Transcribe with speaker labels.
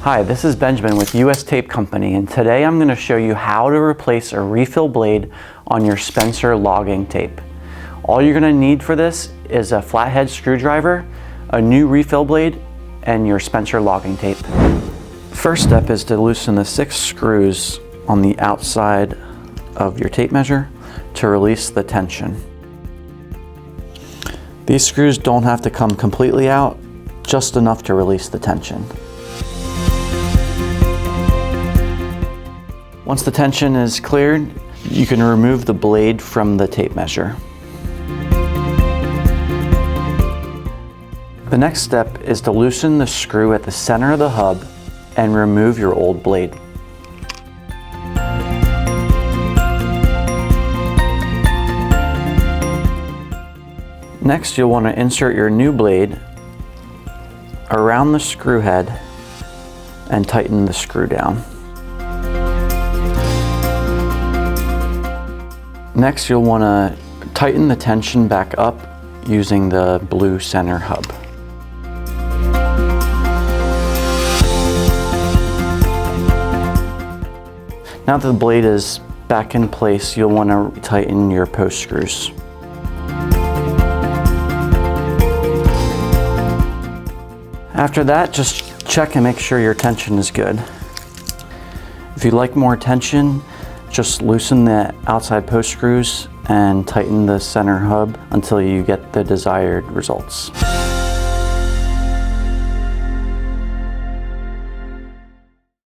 Speaker 1: Hi, this is Benjamin with US Tape Company, and today I'm going to show you how to replace a refill blade on your Spencer logging tape. All you're going to need for this is a flathead screwdriver, a new refill blade, and your Spencer logging tape. First step is to loosen the 6 screws on the outside of your tape measure to release the tension. These screws don't have to come completely out, just enough to release the tension. Once the tension is cleared, you can remove the blade from the tape measure. The next step is to loosen the screw at the center of the hub and remove your old blade. Next, you'll want to insert your new blade around the screw head and tighten the screw down. Next, you'll want to tighten the tension back up using the blue center hub. Now that the blade is back in place, you'll want to tighten your post screws. After that, just check and make sure your tension is good. If you'd like more tension, just loosen the outside post screws and tighten the center hub until you get the desired results.